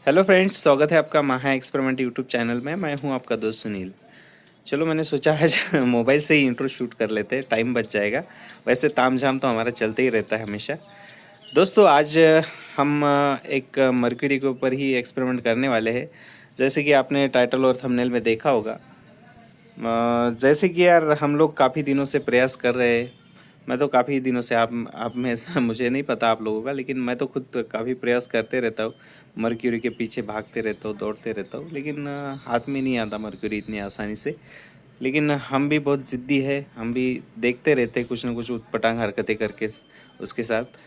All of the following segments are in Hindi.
हेलो फ्रेंड्स, स्वागत है आपका महा एक्सपेरिमेंट यूट्यूब चैनल में। मैं हूं आपका दोस्त सुनील। चलो, मैंने सोचा आज मोबाइल से ही इंट्रो शूट कर लेते हैं, टाइम बच जाएगा। वैसे तामझाम तो हमारा चलते ही रहता है हमेशा। दोस्तों, आज हम एक मर्क्यूरी के ऊपर ही एक्सपेरिमेंट करने वाले हैं। जैसे कि आपने टाइटल और थंबनेल में देखा होगा। जैसे कि यार, हम लोग काफ़ी दिनों से प्रयास कर रहे हैं। मैं तो काफ़ी दिनों से आप में से मुझे नहीं पता आप लोगों का, लेकिन मैं तो खुद काफ़ी प्रयास करते रहता हूँ। मर्क्यूरी के पीछे भागते रहता हूँ, दौड़ते रहता हूँ, लेकिन हाथ में नहीं आता मर्क्यूरी इतनी आसानी से। लेकिन हम भी बहुत ज़िद्दी है, हम भी देखते रहते हैं कुछ ना कुछ उटपटांग हरकतें करके उसके साथ।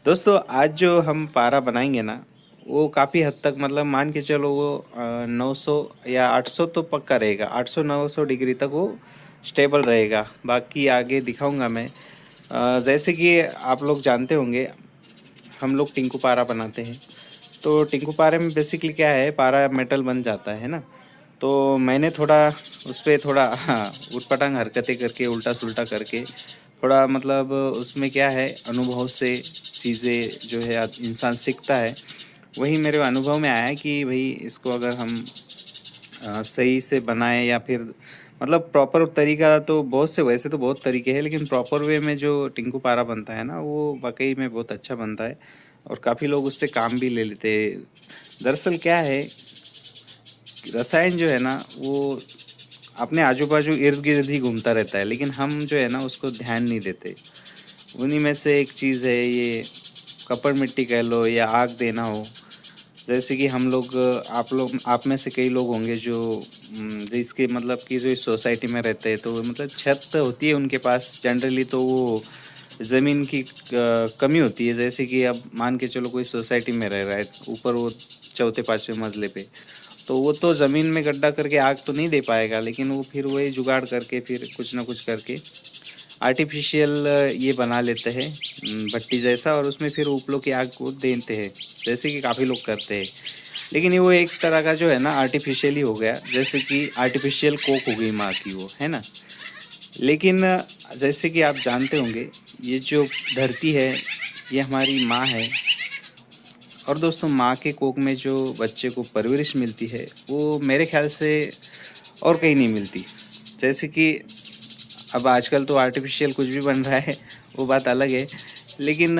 दोस्तों, आज जो हम पारा बनाएंगे ना, वो काफ़ी हद तक, मतलब मान के चलो, वो 900 या 800 तो पक्का रहेगा। 800-900 डिग्री तक वो स्टेबल रहेगा। बाकी आगे दिखाऊंगा मैं। जैसे कि आप लोग जानते होंगे, हम लोग टिंकू पारा बनाते हैं। तो टिंकू पारे में बेसिकली क्या है, पारा मेटल बन जाता है ना। तो मैंने थोड़ा उस पर थोड़ा उटपटांग हरकतें करके, उल्टा सुल्टा करके, थोड़ा मतलब उसमें क्या है, अनुभव से चीज़ें जो है इंसान सीखता है। वही मेरे अनुभव में आया कि भाई इसको अगर हम सही से बनाएं, या फिर मतलब प्रॉपर तरीका, तो बहुत से, वैसे तो बहुत तरीके हैं, लेकिन प्रॉपर वे में जो टिंकू पारा बनता है ना, वो वाकई में बहुत अच्छा बनता है। और काफ़ी लोग उससे काम भी ले लेते हैं। दरअसल क्या है, रसायन जो है ना, वो अपने आजू बाजू इर्द गिर्द ही घूमता रहता है, लेकिन हम जो है ना उसको ध्यान नहीं देते। उन्हीं में से एक चीज़ है ये, कपड़ मिट्टी कह लो या आग देना हो। जैसे कि हम लोग, आप में से कई लोग होंगे जो जिसके मतलब कि जो इस सोसाइटी में रहते हैं, तो मतलब छत होती है उनके पास जनरली, तो वो ज़मीन की कमी होती है। जैसे कि अब मान के चलो कोई सोसाइटी में रह रहा है, ऊपर वो चौथे पाँचवें मंजिले पे, तो वो तो ज़मीन में गड्ढा करके आग तो नहीं दे पाएगा, लेकिन वो फिर वही जुगाड़ करके, फिर कुछ ना कुछ करके आर्टिफिशियल ये बना लेते हैं भट्टी जैसा, और उसमें फिर उपलों की आग को देते हैं, जैसे कि काफ़ी लोग करते हैं। लेकिन ये वो एक तरह का जो है ना आर्टिफिशियल ही हो गया, जैसे कि आर्टिफिशियल कोक हो गई माँ की, वो है ना। लेकिन जैसे कि आप जानते होंगे, ये जो धरती है, ये हमारी माँ है। और दोस्तों, माँ के कोख में जो बच्चे को परवरिश मिलती है, वो मेरे ख्याल से और कहीं नहीं मिलती। जैसे कि अब आजकल तो आर्टिफिशियल कुछ भी बन रहा है, वो बात अलग है। लेकिन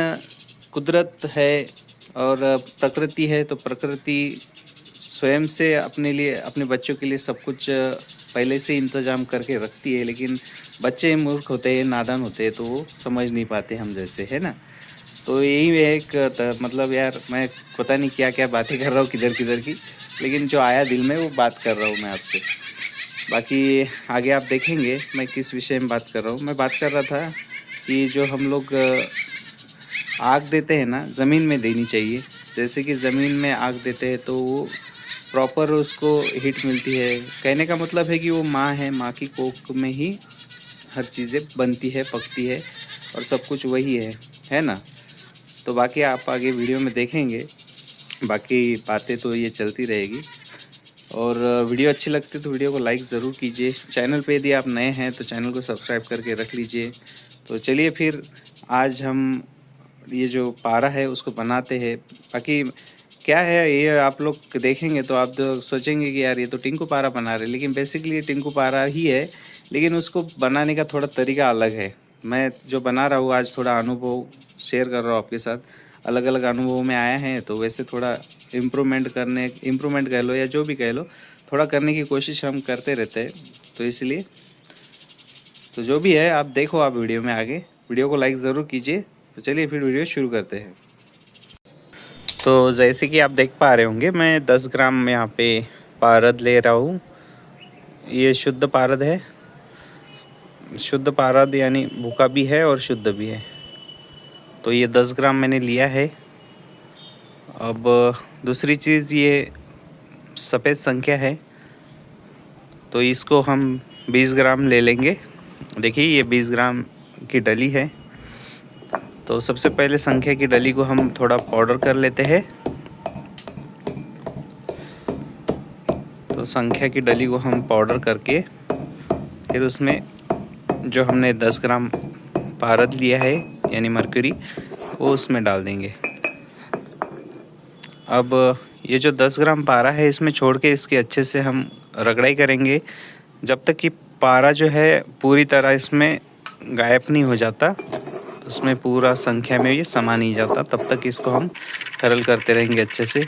कुदरत है और प्रकृति है, तो प्रकृति स्वयं से अपने लिए, अपने बच्चों के लिए सब कुछ पहले से इंतज़ाम करके रखती है। लेकिन बच्चे मूर्ख होते हैं, नादान होते हैं, तो वो समझ नहीं पाते हम जैसे, है ना। तो यही एक मतलब यार, मैं पता नहीं क्या क्या बातें कर रहा हूँ, किधर किधर की, लेकिन जो आया दिल में वो बात कर रहा हूँ मैं आपसे। बाकी आगे आप देखेंगे मैं किस विषय में बात कर रहा हूँ। मैं बात कर रहा था कि जो हम लोग आग देते हैं ना, ज़मीन में देनी चाहिए। जैसे कि ज़मीन में आग देते हैं तो वो प्रॉपर उसको हीट मिलती है। कहने का मतलब है कि वो माँ है, माँ की कोख में ही हर चीज़ें बनती है, पकती है, और सब कुछ वही है ना। तो बाकी आप आगे वीडियो में देखेंगे, बाकी बातें तो ये चलती रहेगी। और वीडियो अच्छी लगती है तो वीडियो को लाइक ज़रूर कीजिए। चैनल पे यदि आप नए हैं तो चैनल को सब्सक्राइब करके रख लीजिए। तो चलिए फिर, आज हम ये जो पारा है उसको बनाते हैं। बाकी क्या है, ये आप लोग देखेंगे तो आप तो सोचेंगे कि यार ये तो टिंकू पारा बना रहे, लेकिन बेसिकली ये टिंकू पारा ही है, लेकिन उसको बनाने का थोड़ा तरीका अलग है। मैं जो बना रहा हूँ आज, थोड़ा अनुभव शेयर कर रहा हूँ आपके साथ। अलग अलग अनुभवों में आया है, तो वैसे थोड़ा इम्प्रूवमेंट कह लो या जो भी कह लो, थोड़ा करने की कोशिश हम करते रहते हैं। तो इसलिए, तो जो भी है, आप देखो, आप वीडियो में आगे वीडियो को लाइक ज़रूर कीजिए। तो चलिए फिर वीडियो शुरू करते हैं। तो जैसे कि आप देख पा रहे होंगे, मैं 10 ग्राम यहाँ पे पारद ले रहा हूँ। ये शुद्ध पारद है। शुद्ध पारद यानी भूका भी है और शुद्ध भी है। तो ये 10 ग्राम मैंने लिया है। अब दूसरी चीज़, ये सफ़ेद संख्या है, तो इसको हम 20 ग्राम ले लेंगे। देखिए, ये 20 ग्राम की डली है। तो सबसे पहले संख्या की डली को हम थोड़ा पाउडर कर लेते हैं। तो संख्या की डली को हम पाउडर करके, फिर उसमें जो हमने 10 ग्राम पारद लिया है यानी मर्क्यूरी, वो उसमें डाल देंगे। अब ये जो 10 ग्राम पारा है इसमें छोड़ के इसकी अच्छे से हम रगड़ाई करेंगे जब तक कि पारा जो है पूरी तरह इसमें गायब नहीं हो जाता, उसमें पूरा संख्या में ये समा नहीं जाता, तब तक इसको हम खरल करते रहेंगे अच्छे से।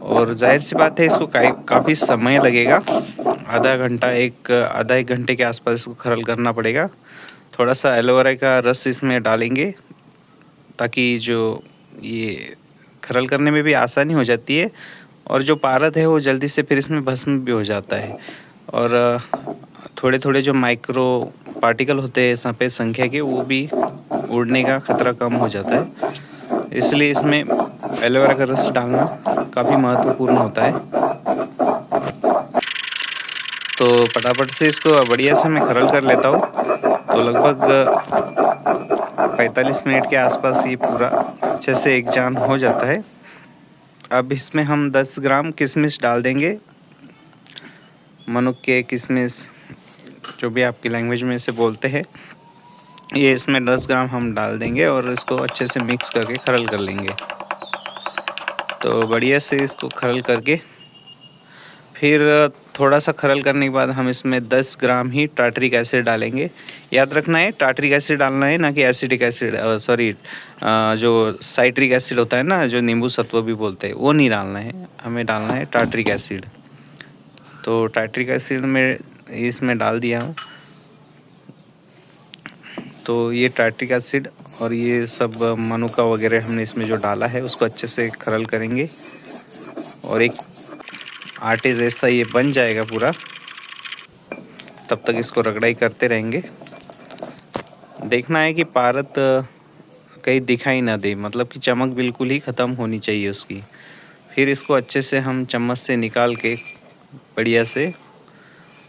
और जाहिर सी बात है इसको काफ़ी समय लगेगा, आधा एक घंटे के आसपास इसको खरल करना पड़ेगा। थोड़ा सा एलोवेरा का रस इसमें डालेंगे ताकि जो ये खरल करने में भी आसानी हो जाती है और जो पारद है वो जल्दी से फिर इसमें भस्म भी हो जाता है। और थोड़े थोड़े जो माइक्रो पार्टिकल होते हैं सफ़ेद संख्या के, वो भी उड़ने का खतरा कम हो जाता है। इसलिए इसमें एलोवेरा का रस डालना काफ़ी महत्वपूर्ण होता है। तो फटाफट से इसको बढ़िया से मैं खरल कर लेता हूँ। तो लगभग 45 मिनट के आसपास ये पूरा अच्छे से एक जान हो जाता है। अब इसमें हम 10 ग्राम किशमिश डाल देंगे, मनुक्के किशमिश जो भी आपकी लैंग्वेज में इसे बोलते हैं। ये इसमें 10 ग्राम हम डाल देंगे और इसको अच्छे से मिक्स करके खरल कर लेंगे। तो बढ़िया से इसको खरल करके फिर थोड़ा सा खरल करने के बाद हम इसमें 10 ग्राम ही टार्टरिक एसिड डालेंगे। याद रखना है टार्टरिक एसिड डालना है, ना कि एसिडिक एसिड, जो साइट्रिक एसिड होता है ना, जो नींबू सत्व भी बोलते हैं, वो नहीं डालना है, हमें डालना है टार्टरिक एसिड। तो टार्टरिक एसिड में इसमें डाल दिया हूँ। तो ये टार्टरिक एसिड और ये सब मनुका वगैरह हमने इसमें जो डाला है उसको अच्छे से खरल करेंगे और एक आटे जैसा ये बन जाएगा पूरा, तब तक इसको रगड़ाई करते रहेंगे। देखना है कि पारद कहीं दिखाई ना दे, मतलब कि चमक बिल्कुल ही ख़त्म होनी चाहिए उसकी। फिर इसको अच्छे से हम चम्मच से निकाल के बढ़िया से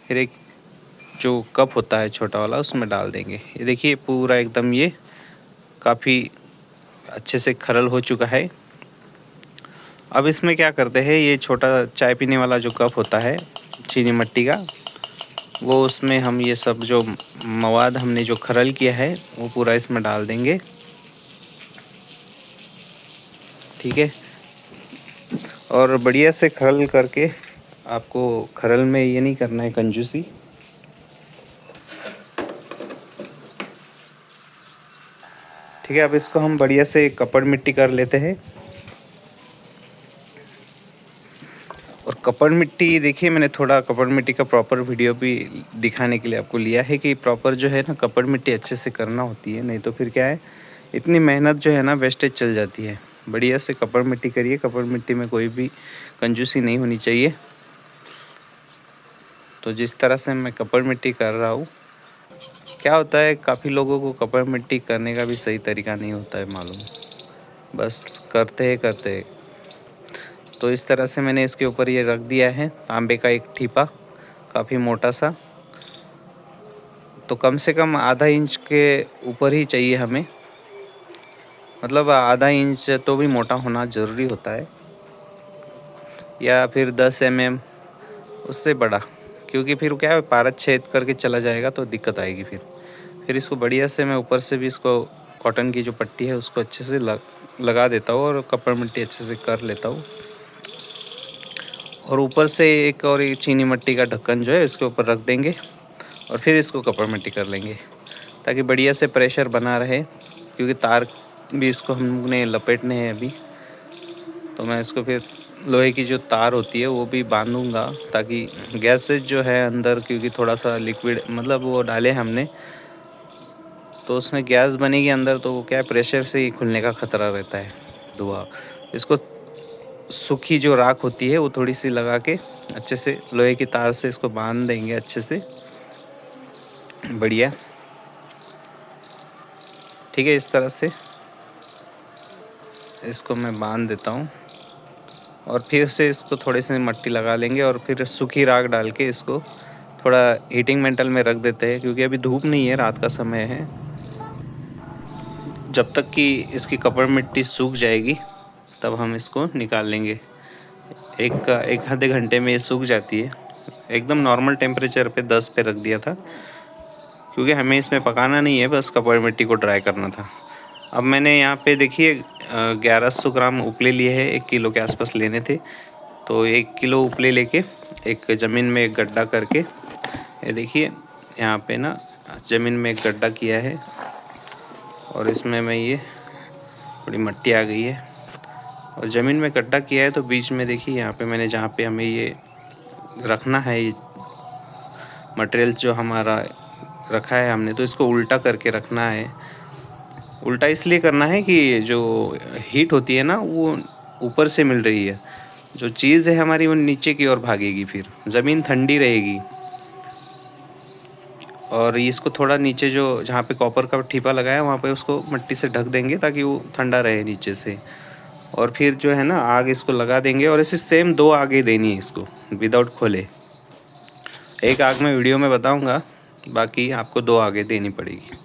फिर एक जो कप होता है छोटा वाला उसमें डाल देंगे। ये देखिए पूरा एकदम ये काफ़ी अच्छे से खरल हो चुका है। अब इसमें क्या करते हैं, ये छोटा चाय पीने वाला जो कप होता है चीनी मट्टी का, वो उसमें हम ये सब जो मवाद हमने जो खरल किया है वो पूरा इसमें डाल देंगे। ठीक है, और बढ़िया से खरल करके, आपको खरल में ये नहीं करना है कंजूसी। ठीक है, अब इसको हम बढ़िया से कपड़ मिट्टी कर लेते हैं। और कपड़ मिट्टी देखिए, मैंने थोड़ा कपड़ मिट्टी का प्रॉपर वीडियो भी दिखाने के लिए आपको लिया है कि प्रॉपर जो है ना कपड़ मिट्टी अच्छे से करना होती है, नहीं तो फिर क्या है, इतनी मेहनत जो है ना वेस्टेज चल जाती है। बढ़िया से कपड़ मिट्टी करिए, कपड़ मिट्टी में कोई भी कंजूसी नहीं होनी चाहिए। तो जिस तरह से मैं कपड़ मिट्टी कर रहा हूँ, क्या होता है काफ़ी लोगों को कपड़ मिट्टी करने का भी सही तरीका नहीं होता है मालूम, बस करते हैं। तो इस तरह से मैंने इसके ऊपर ये रख दिया है तांबे का एक ठीपा, काफ़ी मोटा सा। तो कम से कम आधा इंच के ऊपर ही चाहिए हमें, मतलब आधा इंच तो भी मोटा होना ज़रूरी होता है, या फिर 10 mm उससे बड़ा, क्योंकि फिर क्या है पारद छेद करके चला जाएगा तो दिक्कत आएगी। फिर इसको बढ़िया से मैं ऊपर से भी इसको कॉटन की जो पट्टी है उसको अच्छे से लगा देता हूँ और कपड़ मिट्टी अच्छे से कर लेता हूँ। और ऊपर से एक और ये चीनी मिट्टी का ढक्कन जो है इसके ऊपर रख देंगे और फिर इसको कपड़ मिट्टी कर लेंगे ताकि बढ़िया से प्रेशर बना रहे, क्योंकि तार भी इसको हमने लपेटने हैं अभी। तो मैं इसको फिर लोहे की जो तार होती है वो भी बांधूंगा ताकि गैसेज जो है अंदर, क्योंकि थोड़ा सा लिक्विड मतलब वो डाले हमने, तो उसमें गैस बनेगी अंदर, तो वो क्या है प्रेशर से ही खुलने का ख़तरा रहता है धुआं। इसको सूखी जो राख होती है वो थोड़ी सी लगा के अच्छे से लोहे की तार से इसको बांध देंगे अच्छे से बढ़िया। ठीक है, इस तरह से इसको मैं बांध देता हूँ और फिर से इसको थोड़े से मिट्टी लगा लेंगे और फिर सूखी राख डाल के इसको थोड़ा हीटिंग मेटल में रख देते हैं, क्योंकि अभी धूप नहीं है, रात का समय है। जब तक कि इसकी कपड़ मिट्टी सूख जाएगी तब हम इसको निकाल लेंगे। एक आधे घंटे में ये सूख जाती है। एकदम नॉर्मल टेम्परेचर पे 10 पे रख दिया था, क्योंकि हमें इसमें पकाना नहीं है, बस कपड़ मिट्टी को ड्राई करना था। अब मैंने यहाँ पे देखिए 1100 ग्राम उपले लिए हैं, 1 किलो के आसपास लेने थे। तो 1 किलो उपले लेके एक ज़मीन में एक गड्ढा करके, ये देखिए यहाँ पे ना ज़मीन में एक गड्ढा किया है और इसमें मैं ये थोड़ी मिट्टी आ गई है और ज़मीन में गड्ढा किया है। तो बीच में देखिए यहाँ पे मैंने जहाँ पे हमें ये रखना है, ये मटेरियल जो हमारा रखा है हमने, तो इसको उल्टा करके रखना है। उल्टा इसलिए करना है कि जो हीट होती है ना वो ऊपर से मिल रही है, जो चीज़ है हमारी वो नीचे की ओर भागेगी, फिर ज़मीन ठंडी रहेगी। और इसको थोड़ा नीचे जो जहाँ पे कॉपर का ठीपा लगाया है वहाँ पे उसको मिट्टी से ढक देंगे ताकि वो ठंडा रहे नीचे से। और फिर जो है ना आग इसको लगा देंगे और ऐसे सेम 2 आगे देनी है इसको विदाउट खोले। एक आग में वीडियो में बताऊंगा, बाकी आपको 2 आगे देनी पड़ेगी।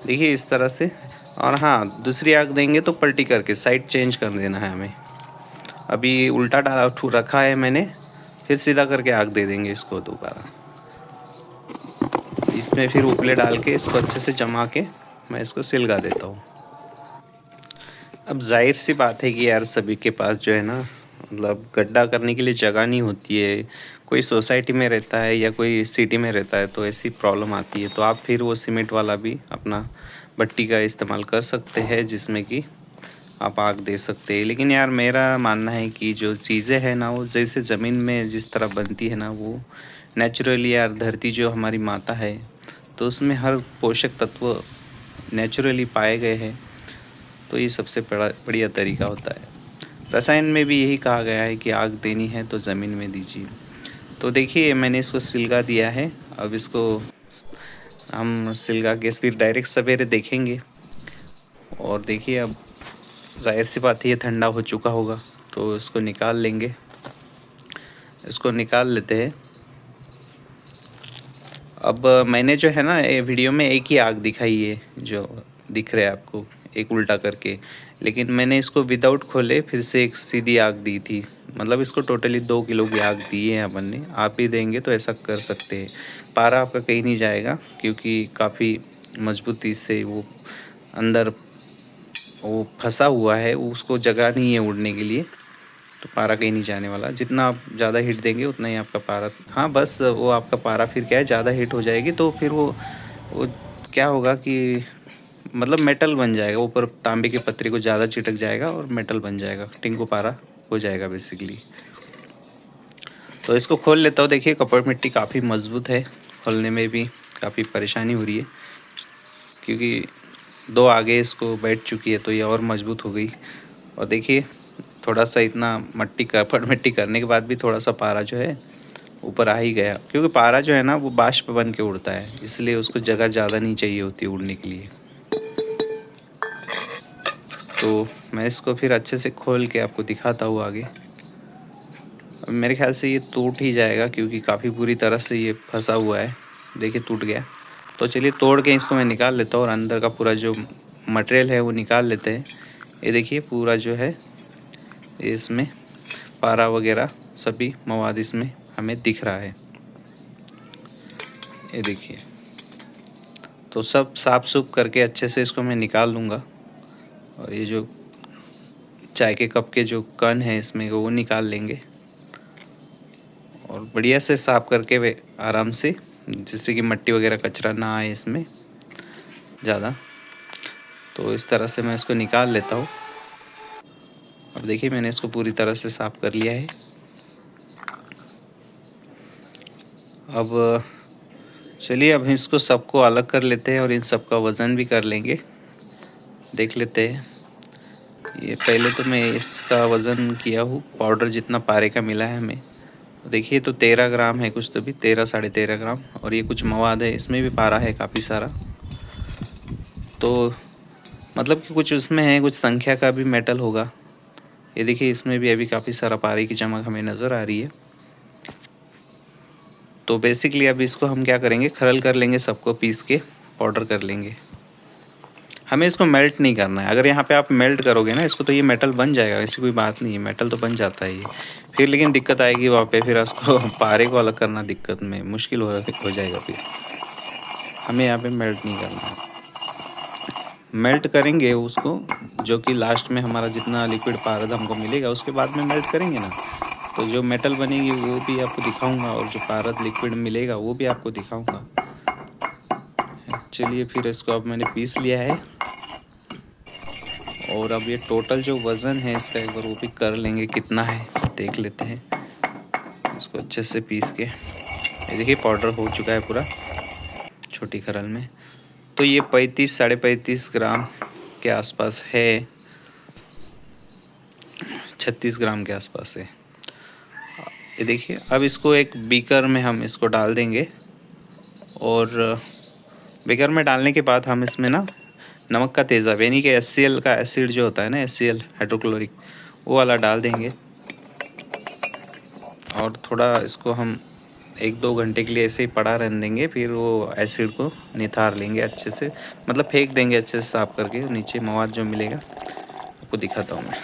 देखिए इस तरह से। और हाँ, दूसरी आग देंगे तो पलटी करके साइड चेंज कर देना है हमें। अभी उल्टा रखा है मैंने, फिर सीधा करके आग दे देंगे इसको दोबारा। इसमें फिर उपले डाल के इसको अच्छे से जमा के मैं इसको सिलगा देता हूँ। अब जाहिर सी बात है कि यार सभी के पास जो है ना, मतलब गड्ढा करने के लिए जगह नहीं होती है। कोई सोसाइटी में रहता है या कोई सिटी में रहता है तो ऐसी प्रॉब्लम आती है। तो आप फिर वो सीमेंट वाला भी अपना भट्टी का इस्तेमाल कर सकते हैं जिसमें कि आप आग दे सकते हैं। लेकिन यार मेरा मानना है कि जो चीज़ें हैं ना वो जैसे ज़मीन में जिस तरह बनती है ना, वो नेचुरली यार धरती जो हमारी माता है तो उसमें हर पोषक तत्व नेचुरली पाए गए हैं। तो ये सबसे बढ़िया तरीका होता है। रसायन में भी यही कहा गया है कि आग देनी है तो ज़मीन में दीजिए। तो देखिए मैंने इसको सिलगा दिया है। अब इसको हम सिलगा के फिर डायरेक्ट सवेरे देखेंगे। और देखिए अब जाहिर सी बात है ये ठंडा हो चुका होगा तो इसको निकाल लेंगे। इसको निकाल लेते हैं। अब मैंने जो है ना ये वीडियो में एक ही आग दिखाई है जो दिख रहा है आपको, एक उल्टा करके। लेकिन मैंने इसको विदाउट खोले फिर से एक सीधी आग दी थी। मतलब इसको टोटली 2 किलो की आग दी है अपन ने। आप ही देंगे तो ऐसा कर सकते हैं। पारा आपका कहीं नहीं जाएगा क्योंकि काफ़ी मजबूती से वो अंदर वो फंसा हुआ है, उसको जगह नहीं है उड़ने के लिए। तो पारा कहीं नहीं जाने वाला। जितना आप ज़्यादा हीट देंगे उतना ही आपका पारा, हाँ बस वो आपका पारा फिर क्या है ज़्यादा हीट हो जाएगी तो फिर वो क्या होगा कि मतलब मेटल बन जाएगा। ऊपर तांबे की पत्ती को ज़्यादा चिटक जाएगा और मेटल बन जाएगा, टिंकू पारा हो जाएगा बेसिकली। तो इसको खोल लेता हूँ। देखिए कपड़ मिट्टी काफ़ी मज़बूत है, खोलने में भी काफ़ी परेशानी हो रही है क्योंकि 2 आगे इसको बैठ चुकी है तो ये और मज़बूत हो गई। और देखिए थोड़ा सा इतना कपड़ मिट्टी करने के बाद भी थोड़ा सा पारा जो है ऊपर आ ही गया, क्योंकि पारा जो है ना वो बाष्प बन के उड़ता है, इसलिए उसको जगह ज़्यादा नहीं चाहिए होती उड़ने के लिए। तो मैं इसको फिर अच्छे से खोल के आपको दिखाता हूँ आगे। अब मेरे ख्याल से ये टूट ही जाएगा क्योंकि काफ़ी बुरी तरह से ये फंसा हुआ है। देखिए टूट गया। तो चलिए तोड़ के इसको मैं निकाल लेता हूँ और अंदर का पूरा जो मटेरियल है वो निकाल लेते हैं। ये देखिए पूरा जो है इसमें पारा वगैरह सभी मवाद इसमें हमें दिख रहा है। ये देखिए। तो सब साफ सुफ करके अच्छे से इसको मैं निकाल लूँगा। और ये जो चाय के कप के जो कण है इसमें वो निकाल लेंगे और बढ़िया से साफ़ करके वे आराम से, जिससे कि मिट्टी वगैरह कचरा ना आए इसमें ज़्यादा। तो इस तरह से मैं इसको निकाल लेता हूँ। अब देखिए मैंने इसको पूरी तरह से साफ़ कर लिया है। अब चलिए अब इसको सबको अलग कर लेते हैं और इन सब का वज़न भी कर लेंगे, देख लेते हैं। ये पहले तो मैं इसका वज़न किया हूँ, पाउडर जितना पारे का मिला है हमें। देखिए तो 13 ग्राम है कुछ, तो भी 13 साढ़े 13 ग्राम। और ये कुछ मवाद है, इसमें भी पारा है काफ़ी सारा। तो मतलब कि कुछ उसमें है, कुछ संख्या का भी मेटल होगा। ये देखिए इसमें भी अभी काफ़ी सारा पारे की चमक हमें नज़र आ रही है। तो बेसिकली अब इसको हम क्या करेंगे, खरल कर लेंगे, सबको पीस के पाउडर कर लेंगे। हमें इसको मेल्ट नहीं करना है। अगर यहाँ पे आप मेल्ट करोगे ना इसको तो ये मेटल बन जाएगा, ऐसी कोई बात नहीं है, मेटल तो बन जाता है ये। फिर लेकिन दिक्कत आएगी वहाँ पे, फिर उसको पारे को अलग करना दिक्कत में मुश्किल हो जाएगा। फिर हमें यहाँ पे मेल्ट नहीं करना है। मेल्ट करेंगे उसको, जो कि लास्ट में हमारा जितना लिक्विड पारद हमको मिलेगा उसके बाद में मेल्ट करेंगे ना, तो जो मेटल बनेगी वो भी आपको दिखाऊंगा और जो पारद लिक्विड मिलेगा वो भी आपको दिखाऊंगा। चलिए फिर इसको अब मैंने पीस लिया है और अब ये टोटल जो वज़न है इसका एक बार वो भी कर लेंगे कितना है देख लेते हैं। इसको अच्छे से पीस के ये देखिए पाउडर हो चुका है पूरा छोटी खरल में। तो ये 35-35.5 ग्राम के आसपास है, 36 ग्राम के आसपास है। ये देखिए अब इसको एक बीकर में हम इसको डाल देंगे और बीकर में डालने के बाद हम इसमें ना नमक का तेज़ाब यानी कि HCl का एसिड जो होता है ना, HCl हाइड्रोक्लोरिक, वो वाला डाल देंगे और थोड़ा इसको हम 1-2 घंटे के लिए ऐसे ही पड़ा रहने देंगे। फिर वो एसिड को निथार लेंगे अच्छे से, मतलब फेंक देंगे अच्छे से साफ़ करके, नीचे मवाद जो मिलेगा आपको दिखाता हूँ मैं।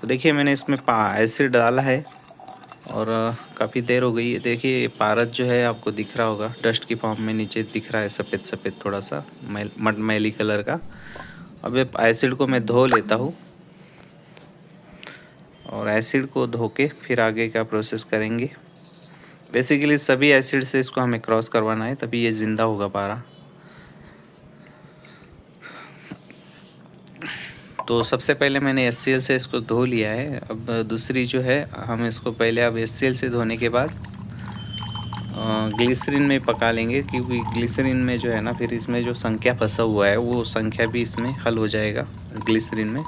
तो देखिए मैंने इसमें एसिड डाला है और काफ़ी देर हो गई है। देखिए पारद जो है आपको दिख रहा होगा, डस्ट की फॉर्म में नीचे दिख रहा है, सफ़ेद सफ़ेद थोड़ा सा मैली कलर का। अब ये एसिड को मैं धो लेता हूँ और एसिड को धो के फिर आगे का प्रोसेस करेंगे। बेसिकली सभी एसिड से इसको हमें क्रॉस करवाना है, तभी ये ज़िंदा होगा पारा। तो सबसे पहले मैंने HCl से इसको धो लिया है। अब दूसरी जो है हम इसको पहले अब HCl से धोने के बाद ग्लिसरीन में पका लेंगे, क्योंकि ग्लिसरीन में जो है ना फिर इसमें जो संख्या फंसा हुआ है वो संख्या भी इसमें हल हो जाएगा ग्लिसरीन में,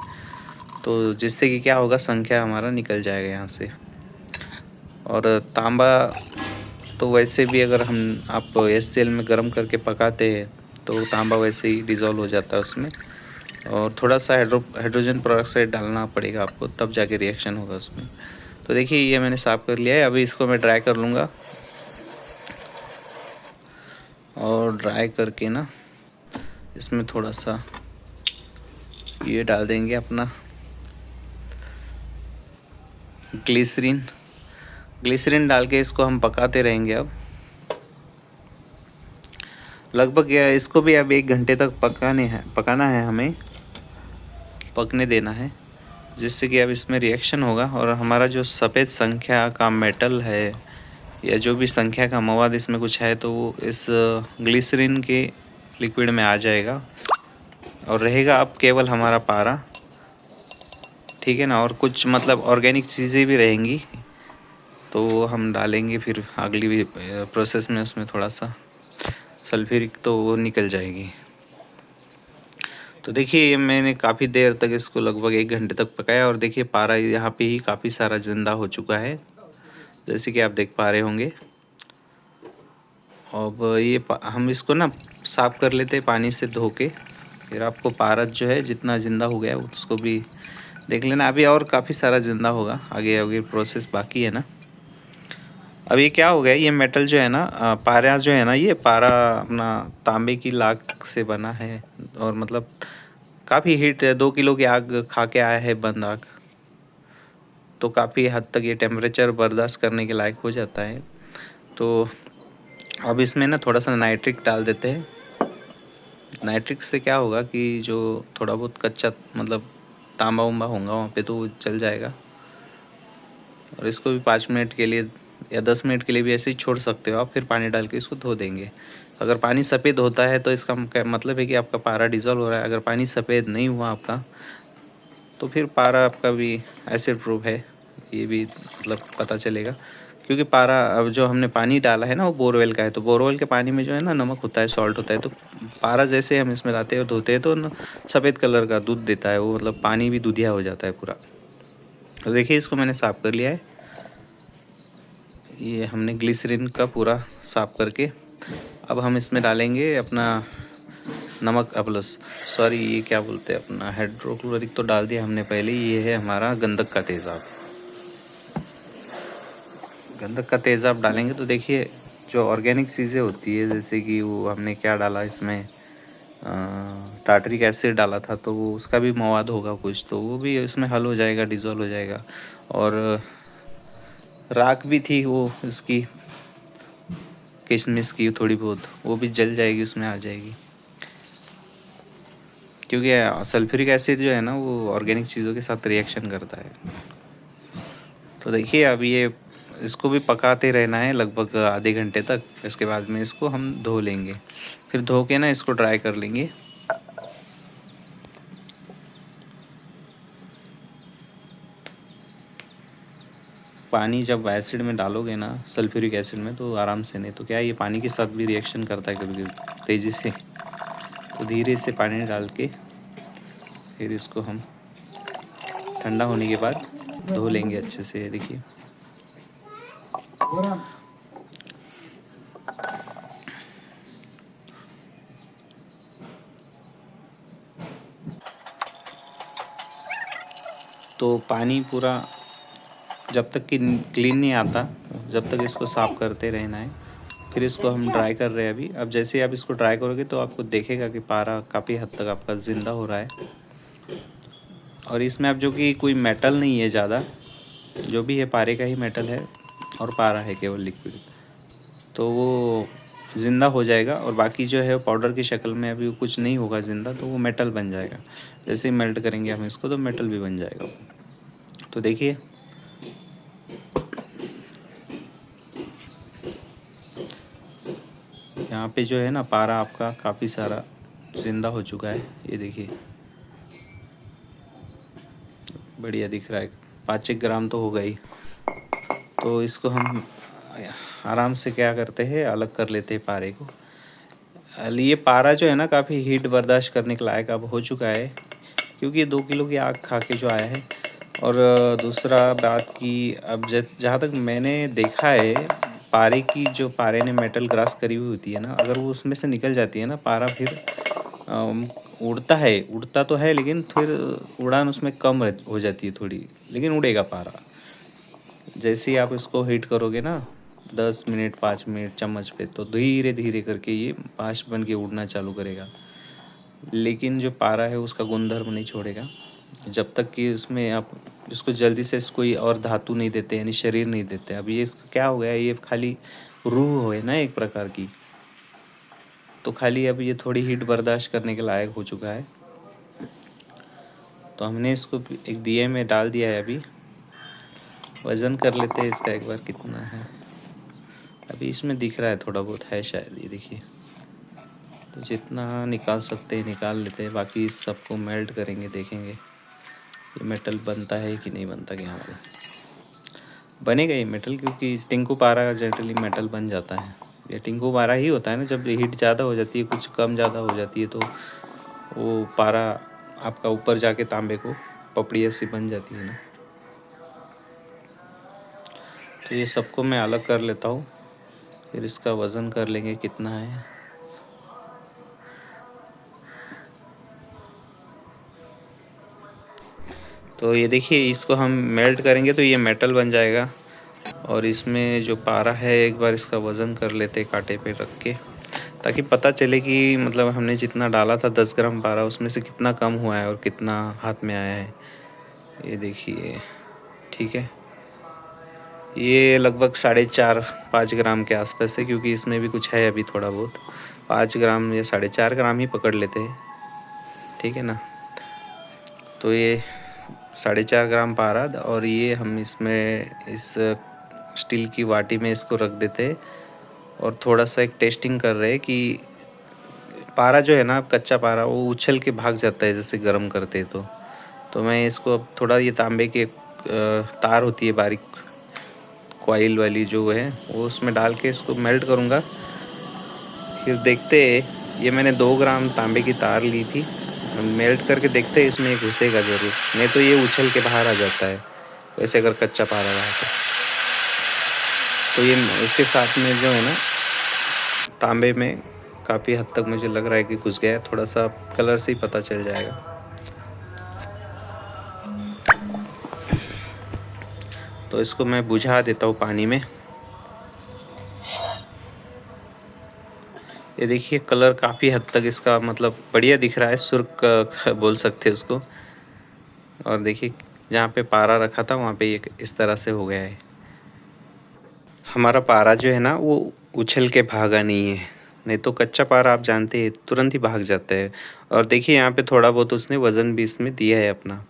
तो जिससे कि क्या होगा, संख्या हमारा निकल जाएगा यहाँ से। और तांबा तो वैसे भी अगर हम आप HCl में गर्म करके पकाते हैं तो तांबा वैसे ही डिज़ोल्व हो जाता है उसमें, और थोड़ा सा हाइड्रोजन पेरोक्साइड डालना पड़ेगा आपको, तब जाके रिएक्शन होगा उसमें। तो देखिए ये मैंने साफ़ कर लिया है। अभी इसको मैं ड्राई कर लूँगा और ड्राई करके ना इसमें थोड़ा सा ये डाल देंगे अपना ग्लिसरीन डाल के इसको हम पकाते रहेंगे। अब लगभग इसको भी अब 1 घंटे तक पकाना है हमें, पकने देना है, जिससे कि अब इसमें रिएक्शन होगा और हमारा जो सफ़ेद संख्या का मेटल है या जो भी संख्या का मवाद इसमें कुछ है तो वो इस ग्लिसरीन के लिक्विड में आ जाएगा और रहेगा अब केवल हमारा पारा, ठीक है ना। और कुछ मतलब ऑर्गेनिक चीज़ें भी रहेंगी तो वो हम डालेंगे फिर अगली भी प्रोसेस में, उसमें थोड़ा सा सल्फ्यूरिक तो वो निकल जाएगी। तो देखिए ये मैंने काफ़ी देर तक इसको लगभग 1 घंटे तक पकाया और देखिए पारा यहाँ पे ही काफ़ी सारा ज़िंदा हो चुका है, जैसे कि आप देख पा रहे होंगे। अब ये हम इसको ना साफ़ कर लेते हैं पानी से धो के, फिर आपको पारद जो है जितना ज़िंदा हो गया उसको भी देख लेना। अभी और काफ़ी सारा ज़िंदा होगा, आगे प्रोसेस बाकी है ना। अब ये क्या हो गया, ये मेटल जो है ना पारा जो है ना, ये पारा अपना तांबे की लाख से बना है और मतलब काफ़ी हीट है, 2 किलो की आग खा के आया है बंद आग, तो काफ़ी हद तक ये टेम्परेचर बर्दाश्त करने के लायक हो जाता है। तो अब इसमें ना थोड़ा सा नाइट्रिक डाल देते हैं। नाइट्रिक से क्या होगा कि जो थोड़ा बहुत कच्चा मतलब तांबा उम्बा होगा वहाँ पे तो वो चल जाएगा। और इसको भी 5 मिनट के लिए या 10 मिनट के लिए भी ऐसे ही छोड़ सकते हो आप, फिर पानी डाल के इसको धो देंगे। अगर पानी सफ़ेद होता है तो इसका मतलब है कि आपका पारा डिज़ोल्व हो रहा है। अगर पानी सफ़ेद नहीं हुआ आपका तो फिर पारा आपका भी एसिड प्रूफ है, ये भी मतलब पता चलेगा। क्योंकि पारा अब जो हमने पानी डाला है ना वो बोरवेल का है, तो बोरवेल के पानी में जो है ना नमक होता है, सॉल्ट होता है, तो पारा जैसे हम इसमें लाते हैं और धोते हैं तो सफ़ेद कलर का दूध देता है वो, मतलब पानी भी दूधिया हो जाता है पूरा। तो देखिए इसको मैंने साफ़ कर लिया है, ये हमने ग्लिसरीन का पूरा साफ़ करके अब हम इसमें डालेंगे अपना नमक प्लस सॉरी ये क्या बोलते हैं अपना हाइड्रोक्लोरिक तो डाल दिया हमने पहले। ये है हमारा गंधक का तेज़ाब। गंधक का तेज़ाब डालेंगे तो देखिए जो ऑर्गेनिक चीज़ें होती है, जैसे कि वो हमने क्या डाला इसमें टार्टरिक एसिड डाला था तो वो उसका भी मवाद होगा कुछ, तो वो भी इसमें हल हो जाएगा, डिज़ोल्व हो जाएगा। और राख भी थी वो इसकी किशमिश की थोड़ी बहुत, वो भी जल जाएगी, उसमें आ जाएगी। क्योंकि सल्फ्यूरिक एसिड जो है ना वो ऑर्गेनिक चीज़ों के साथ रिएक्शन करता है। तो देखिए अब ये इसको भी पकाते रहना है लगभग आधे घंटे तक। इसके बाद में इसको हम धो लेंगे, फिर धो के ना इसको ड्राई कर लेंगे। पानी जब एसिड में डालोगे ना, सल्फ्यूरिक एसिड में, तो आराम से, नहीं तो क्या है ये पानी के साथ भी रिएक्शन करता है कभी कभी तेज़ी से। तो धीरे से पानी डाल के फिर इसको हम ठंडा होने के बाद धो लेंगे अच्छे से। देखिए तो पानी पूरा जब तक कि क्लीन नहीं आता, जब तक इसको साफ़ करते रहना है। फिर इसको हम ड्राई कर रहे हैं अभी। अब जैसे ही आप इसको ड्राई करोगे तो आपको देखेगा कि पारा काफ़ी हद तक आपका ज़िंदा हो रहा है। और इसमें अब जो कि कोई मेटल नहीं है ज़्यादा, जो भी है पारे का ही मेटल है और पारा है केवल लिक्विड, तो वो ज़िंदा हो जाएगा। और बाकी जो है पाउडर की शक्ल में अभी कुछ नहीं होगा ज़िंदा, तो वो मेटल बन जाएगा। जैसे ही मेल्ट करेंगे हम इसको तो मेटल भी बन जाएगा। तो देखिए यहाँ पे जो है ना पारा आपका काफ़ी सारा ज़िंदा हो चुका है। ये देखिए बढ़िया दिख रहा है, 5 ग्राम तो हो गई। तो इसको हम आराम से क्या करते हैं, अलग कर लेते हैं पारे को। ये पारा जो है ना काफ़ी हीट बर्दाश्त करने के लायक अब हो चुका है, क्योंकि ये 2 किलो की आग खा के जो आया है। और दूसरा बात कि अब जहाँ तक मैंने देखा है, पारे की जो पारे ने मेटल ग्रास करी हुई होती है ना, अगर वो उसमें से निकल जाती है ना, पारा फिर उड़ता है, उड़ता तो है लेकिन फिर उड़ान उसमें कम हो जाती है थोड़ी, लेकिन उड़ेगा पारा। जैसे ही आप इसको हीट करोगे ना 10 मिनट 5 मिनट चम्मच पे, तो धीरे धीरे करके ये बाष्प बन के उड़ना चालू करेगा। लेकिन जो पारा है उसका गुणधर्म नहीं छोड़ेगा जब तक कि उसमें आप इसको जल्दी से कोई और धातु नहीं देते, यानी शरीर नहीं देते। अब ये इसका क्या हो गया, ये खाली रूह है ना एक प्रकार की, तो खाली अब ये थोड़ी हीट बर्दाश्त करने के लायक हो चुका है। तो हमने इसको एक दिए में डाल दिया है। अभी वज़न कर लेते हैं इसका एक बार कितना है। अभी इसमें दिख रहा है थोड़ा बहुत है शायद, ये देखिए। तो जितना निकाल सकते हैं निकाल लेते हैं, बाकी इस सबको मेल्ट करेंगे, देखेंगे ये मेटल बनता है कि नहीं बनता। कि हमारा बनेगा ये मेटल, क्योंकि टिंकू पारा जनरली मेटल बन जाता है। ये टिंकू पारा ही होता है ना, जब हीट ज़्यादा हो जाती है, कुछ कम ज़्यादा हो जाती है, तो वो पारा आपका ऊपर जाके तांबे को पपड़ी ऐसी बन जाती है ना। तो ये सबको मैं अलग कर लेता हूँ, फिर इसका वज़न कर लेंगे कितना है। तो ये देखिए इसको हम मेल्ट करेंगे तो ये मेटल बन जाएगा। और इसमें जो पारा है एक बार इसका वज़न कर लेते कांटे पे रख के, ताकि पता चले कि मतलब हमने जितना डाला था 10 ग्राम पारा, उसमें से कितना कम हुआ है और कितना हाथ में आया है। ये देखिए ठीक है, ये लगभग 4.5-5 ग्राम के आसपास है, क्योंकि इसमें भी कुछ है अभी थोड़ा बहुत। 5 ग्राम या 4.5 ग्राम ही पकड़ लेते हैं, ठीक है ना। तो ये 4.5 ग्राम पारा, और ये हम इसमें इस स्टील की वाटी में इसको रख देते हैं। और थोड़ा सा एक टेस्टिंग कर रहे हैं कि पारा जो है ना, कच्चा पारा वो उछल के भाग जाता है जैसे गर्म करते हैं। तो मैं इसको अब थोड़ा, ये तांबे के तार होती है बारीक कॉइल वाली जो है, वो उसमें डाल के इसको मेल्ट करूँगा। फिर देखते हैं, ये मैंने 2 ग्राम तांबे की तार ली थी, मेल्ट करके देखते हैं इसमें घुसेगा ज़रूर, नहीं तो ये उछल के बाहर आ जाता है वैसे अगर कच्चा पारा रहा तो ये उसके साथ में जो है ना तांबे में काफ़ी हद तक मुझे लग रहा है कि घुस गया है। थोड़ा सा कलर से ही पता चल जाएगा। तो इसको मैं बुझा देता हूँ पानी में। ये देखिए कलर काफ़ी हद तक इसका मतलब बढ़िया दिख रहा है, सुर्ख बोल सकते हैं उसको। और देखिए जहाँ पे पारा रखा था वहाँ पे ये इस तरह से हो गया है। हमारा पारा जो है ना वो उछल के भागा नहीं है, नहीं तो कच्चा पारा आप जानते हैं तुरंत ही भाग जाता है। और देखिए यहाँ पे थोड़ा बहुत उसने वज़न भी इसमें दिया है अपना।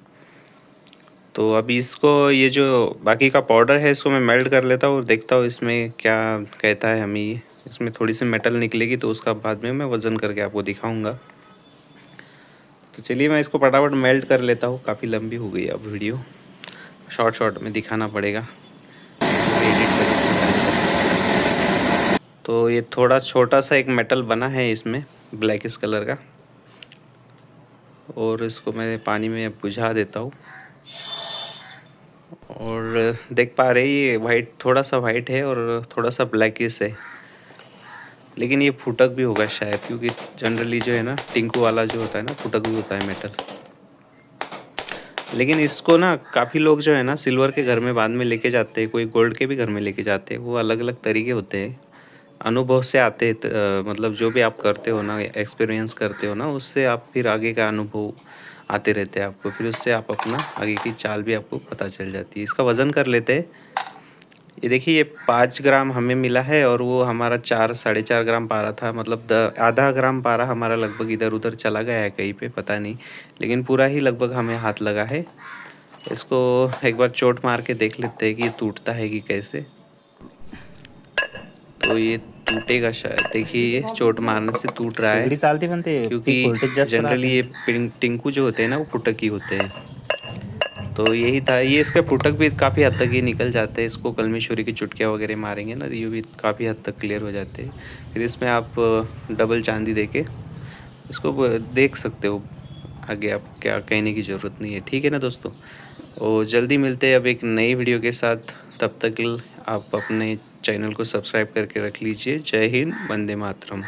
तो अभी इसको ये जो बाकी का पाउडर है इसको मैं मेल्ट कर लेता हूँ और देखता हूँ इसमें क्या कहता है हमें ये। इसमें थोड़ी सी मेटल निकलेगी तो उसका बाद में मैं वज़न करके आपको दिखाऊंगा। तो चलिए मैं इसको फटाफट मेल्ट कर लेता हूँ। काफ़ी लंबी हो गई अब वीडियो, शॉर्ट शॉर्ट में दिखाना पड़ेगा एडिट करके। तो ये थोड़ा छोटा सा एक मेटल बना है इसमें ब्लैक इस कलर का, और इसको मैं पानी में बुझा देता हूँ। और देख पा रहे ये वाइट, थोड़ा सा वाइट है और थोड़ा सा ब्लैकिश है, लेकिन ये फुटक भी होगा शायद, क्योंकि जनरली जो है ना टिंकू वाला जो होता है ना फुटक भी होता है मेटल। लेकिन इसको ना काफ़ी लोग जो है ना सिल्वर के घर में बाद में लेके जाते हैं, कोई गोल्ड के भी घर में लेके जाते हैं। वो अलग अलग तरीके होते हैं, अनुभव से आते हैं। मतलब जो भी आप करते हो ना, एक्सपीरियंस करते हो ना, उससे आप फिर आगे का अनुभव आते रहते हैं आपको। फिर उससे आप अपना आगे की चाल भी आपको पता चल जाती है। इसका वज़न कर लेते हैं। ये देखिए ये 5 ग्राम हमें मिला है और वो हमारा 4 साढ़े 4 ग्राम पारा था। मतलब आधा ग्राम पारा हमारा लगभग इधर उधर चला गया है कहीं पे, पता नहीं, लेकिन पूरा ही लगभग हमें हाथ लगा है। इसको एक बार चोट मार के देख लेते हैं कि ये टूटता है कि कैसे। तो ये टूटेगा शायद, देखिए ये चोट मारने से टूट रहा है, चालती पण ते क्योंकि voltage जास्त जनरली ये टिंकू जो होते हैं ना वो फुटक ही होते हैं। तो यही था, ये इसके फुटक भी काफ़ी हद तक ये निकल जाते हैं। इसको कलमेश्वरी की चुटकियाँ वगैरह मारेंगे ना, ये भी काफ़ी हद तक क्लियर हो जाते हैं। फिर इसमें आप डबल चांदी देके इसको देख सकते हो। आगे आप क्या कहने की ज़रूरत नहीं है, ठीक है ना दोस्तों। और जल्दी मिलते हैं अब एक नई वीडियो के साथ। तब तक आप अपने चैनल को सब्सक्राइब करके रख लीजिए। जय हिंद, वंदे मातरम।